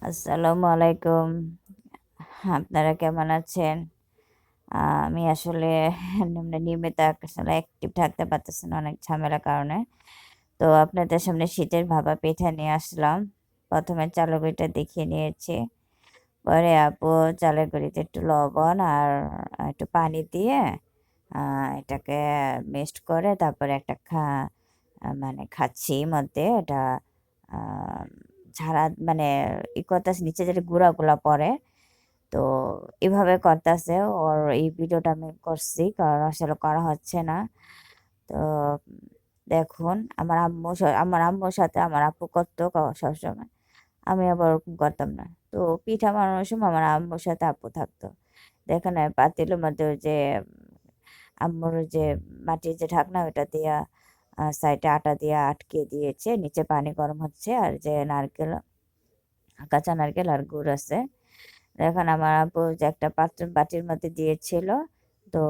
আসসালামু আলাইকুম। আপনারা কেমন আছেন? আমি আসলে নিয়মিত আসলে অ্যাক্টিভ থাকতে পারতেছি না অনেক ঝামেলার কারণে। তো আপনাদের সামনে শীতের ভাপা পিঠা নিয়ে আসলাম। ১ম এ চালের গুঁড়িটা দেখিয়ে নিয়েছি। পরে আপু চালের গুঁড়িতে একটু লবণ আর একটু পানি দিয়ে আ এটাকে মিক্সড করে তারপরে একটা মানে খাচ্ছি মধ্যে এটা আ ঝাড়া মানে করতেছে নিচে যেটা গুঁড়াগুলা পড়ে। তো এভাবে করতেছে। ওর এই ভিডিওটা আমি করছি। কারণ আসলে করা হচ্ছে না। তো দেখুন আমার আম্মুর সাথে আমার আপু করত সবসময়। আমি আবার ওরকম করতাম না। তো পিঠা বানানোর সময় আমার আম্মুর সাথে আপু থাকতো। দেখেন পাতিলের মধ্যে ওই যে আম্মুর যে মাটির যে ঢাকনা ওটা দিয়া সাইডে আটা দিয়ে আটকে দিয়েছে। নিচে পানি গরম হচ্ছে আর যে কাঁচা নারকেল আর গুড় আছে। এখন আমার আব্বু যে একটা বাটির মধ্যে দিয়েছিল। তো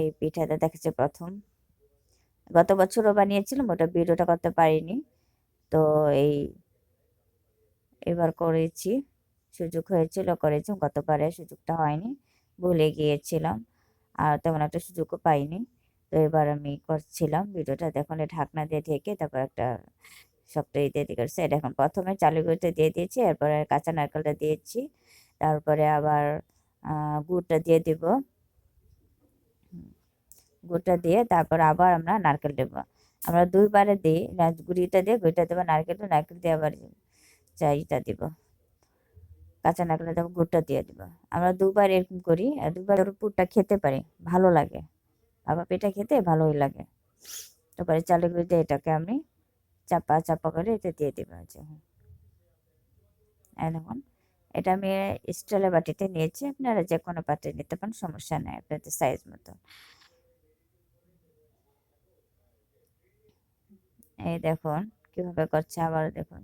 এই পিঠাটা দেখেছি ১ম। গত বছরও বানিয়েছিলাম ওটা ভিডিওটা করতে পারিনি। তো এই এবার করেছি। সুযোগ হয়েছিল করেছি। গতবারে সুযোগটা হয়নি। ভুলে গিয়েছিলাম। আর তেমন একটা সুযোগও পাইনি। তো এবার আমি করছিলাম। ভিডিওটা দেখুন ঢাকনা দিয়ে ঢেকে তারপর একটা শক্ত দিয়ে করছি। এটা এখন ১ম এ চালের গুঁড়িটা দিয়ে দিয়েছি। এরপরে কাঁচা নারকেলটা দিয়েছি। তারপরে আবার আ গুড়টা দিয়ে দিব। গুড়টা দিয়ে তারপর আবার আমরা নারকেল দেব। আমরা ২ বারে দিই। গুঁড়িটা দিয়ে গুঁড়িটা দেব, নারকেল দিয়ে আবার ইটা দিব। কাঁচা নারকেলটা দেব, গুড়টা দিয়ে দিব। আমরা ২ বার এরকম করি। আর ২ বার পুরটা খেতে পারি। ভালো লাগে। ভাপা পিঠা খেতে ভালোই লাগে। তারপরে চালের গুঁড়ি দিয়ে এটাকে আমি চাপা করে এটা দিয়ে দিব। এই দেখুন। এটা আমি স্টিলের বাটিতে নিয়েছি। আপনারা যেকোনো পাত্রে নিতে পারেন, সমস্যা নাই আপনাদের সাইজ মতো। এই দেখুন কিভাবে করছে আবারও দেখুন।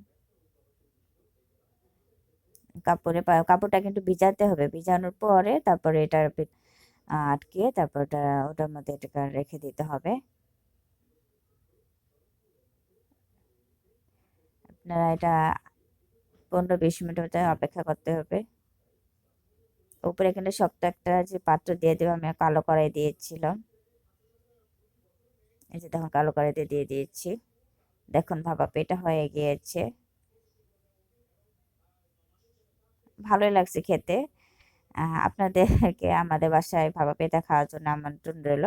কাপড়টা কিন্তু ভিজাতে হবে। ভিজানোর পরে তারপরে এটার আটকিয়ে তারপর ওটার মধ্যে এটাকে রেখে দিতে হবে। আপনারা এটা ১৫-২০ মিনিট মতো অপেক্ষা করতে হবে। উপরে কিন্তু শক্ত একটা যে পাত্র দিয়ে দেবো, আমি কালো কড়াই দিয়েছিলাম। এই যে দেখুন কালো কড়াইতে দিয়ে দিয়েছি। দেখুন ভাপা পিঠা হয়ে গিয়েছে। ভালোই লাগছে খেতে। আপনাদেরকে আমাদের বাসায় ভাপা পিঠা খাওয়ার জন্য আমন্ত্রণ রইল।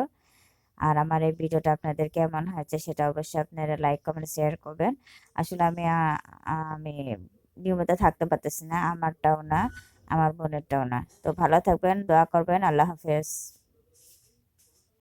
আর আমার এই ভিডিওটা আপনাদের কেমন হয়েছে সেটা অবশ্যই আপনারা লাইক, কমেন্ট, শেয়ার করবেন। আসলে আমি নিয়মিত থাকতে পারতেছি না। আমারটাও না, আমার বোনেরটাও না। তো ভালো থাকবেন, দোয়া করবেন। আল্লাহ হাফেজ।